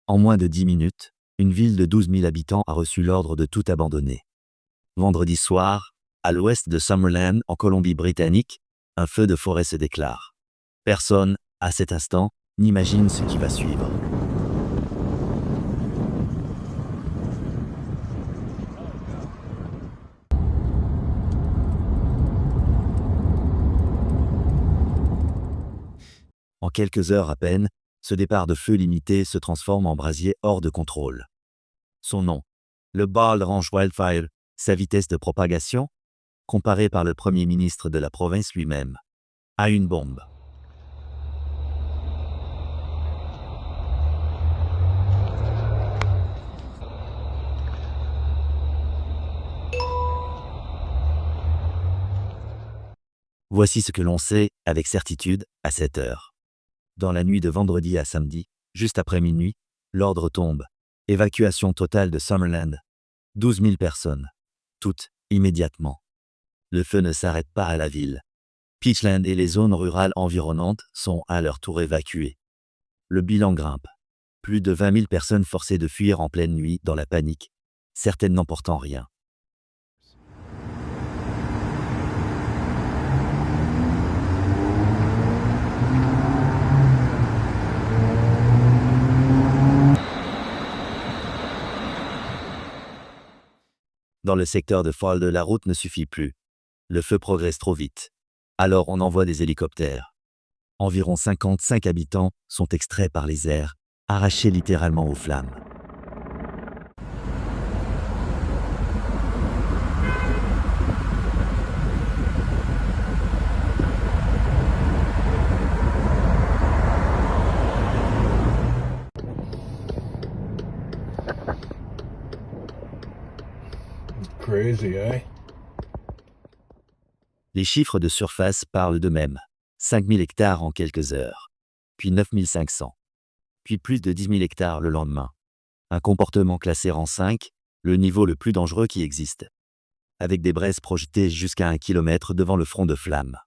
En moins de 10 minutes, une ville de 12 000 habitants a reçu l'ordre de tout abandonner. Vendredi soir, à l'ouest de Summerland, en Colombie-Britannique, un feu de forêt se déclare. Personne, à cet instant, n'imagine ce qui va suivre. En quelques heures à peine, ce départ de feu limité se transforme en brasier hors de contrôle. Son nom, le Bald Ranch Wildfire, sa vitesse de propagation, comparée par le Premier ministre de la province lui-même, à une bombe. Voici ce que l'on sait, avec certitude, à 7 heures. Dans la nuit de vendredi à samedi, juste après minuit, l'ordre tombe. Évacuation totale de Summerland. 12 000 personnes. Toutes, immédiatement. Le feu ne s'arrête pas à la ville. Peachland et les zones rurales environnantes sont à leur tour évacuées. Le bilan grimpe. Plus de 20 000 personnes forcées de fuir en pleine nuit dans la panique, certaines n'emportant rien. Dans le secteur de Falde, la route ne suffit plus. Le feu progresse trop vite. Alors on envoie des hélicoptères. Environ 55 habitants sont extraits par les airs, arrachés littéralement aux flammes. Crazy, eh? Les chiffres de surface parlent d'eux-mêmes. 5 000 hectares en quelques heures. Puis 9 500. Puis plus de 10 000 hectares le lendemain. Un comportement classé rang 5, le niveau le plus dangereux qui existe. Avec des braises projetées jusqu'à 1 kilomètre devant le front de flammes.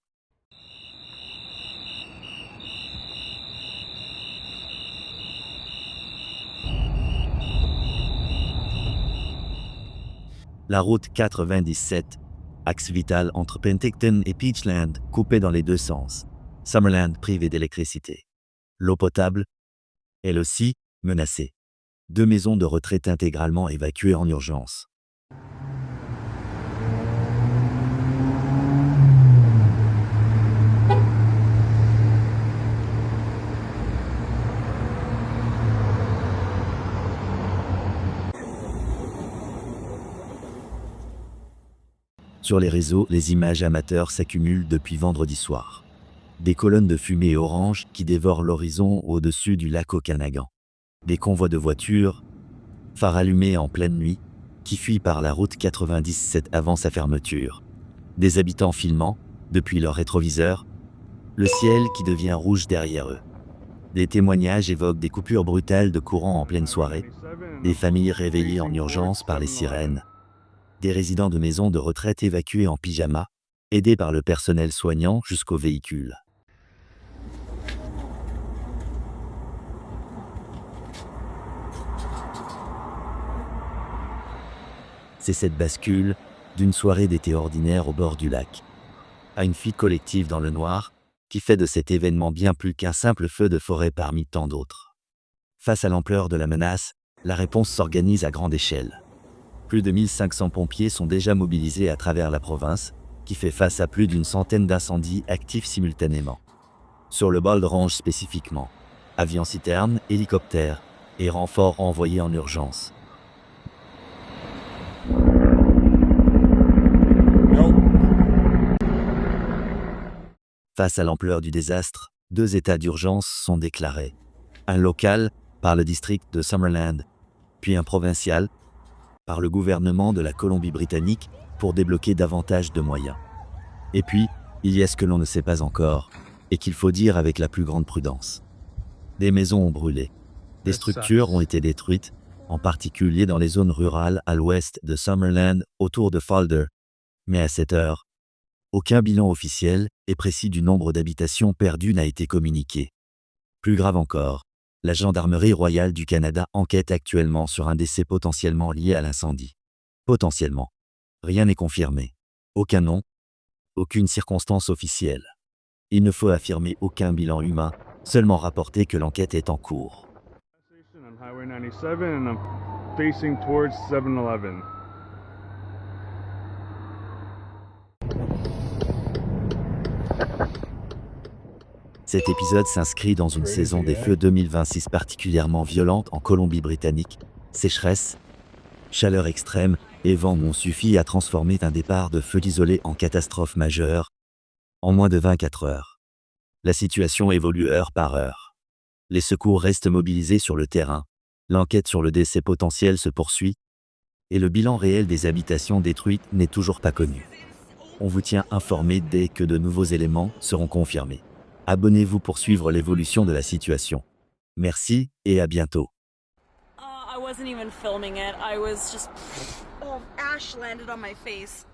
La route 97, axe vital entre Penticton et Peachland, coupée dans les deux sens. Summerland privé d'électricité. L'eau potable, elle aussi, menacée. 2 maisons de retraite intégralement évacuées en urgence. Sur les réseaux, les images amateurs s'accumulent depuis vendredi soir. Des colonnes de fumée orange qui dévorent l'horizon au-dessus du lac Okanagan. Des convois de voitures, phares allumés en pleine nuit, qui fuient par la route 97 avant sa fermeture. Des habitants filmant, depuis leur rétroviseur, le ciel qui devient rouge derrière eux. Des témoignages évoquent des coupures brutales de courant en pleine soirée, des familles réveillées en urgence par les sirènes, des résidents de maisons de retraite évacués en pyjama, aidés par le personnel soignant jusqu'aux véhicules. C'est cette bascule d'une soirée d'été ordinaire au bord du lac à une fuite collective dans le noir qui fait de cet événement bien plus qu'un simple feu de forêt parmi tant d'autres. Face à l'ampleur de la menace, la réponse s'organise à grande échelle. Plus de 1500 pompiers sont déjà mobilisés à travers la province, qui fait face à plus d'une centaine d'incendies actifs simultanément. Sur le Bald Ranch spécifiquement, avions-citernes, hélicoptères et renforts envoyés en urgence. Face à l'ampleur du désastre, 2 états d'urgence sont déclarés. Un local, par le district de Summerland, puis un provincial, par le gouvernement de la Colombie-Britannique, pour débloquer davantage de moyens. Et puis, il y a ce que l'on ne sait pas encore, et qu'il faut dire avec la plus grande prudence. Des maisons ont brûlé. Des structures ont été détruites, en particulier dans les zones rurales à l'ouest de Summerland, autour de Falde. Mais à cette heure, aucun bilan officiel et précis du nombre d'habitations perdues n'a été communiqué. Plus grave encore, La Gendarmerie royale du Canada enquête actuellement sur un décès potentiellement lié à l'incendie. Potentiellement. Rien n'est confirmé. Aucun nom. Aucune circonstance officielle. Il ne faut affirmer aucun bilan humain, seulement rapporter que l'enquête est en cours. On Highway 97 and I'm facing towards 7-Eleven. Cet épisode s'inscrit dans une saison des feux 2026 particulièrement violente en Colombie-Britannique. Sécheresse, chaleur extrême et vent ont suffi à transformer un départ de feu isolé en catastrophe majeure en moins de 24 heures. La situation évolue heure par heure. Les secours restent mobilisés sur le terrain. L'enquête sur le décès potentiel se poursuit et le bilan réel des habitations détruites n'est toujours pas connu. On vous tient informé dès que de nouveaux éléments seront confirmés. Abonnez-vous pour suivre l'évolution de la situation. Merci et à bientôt. I wasn't even filming it. I was just. Oh, ash landed on my face.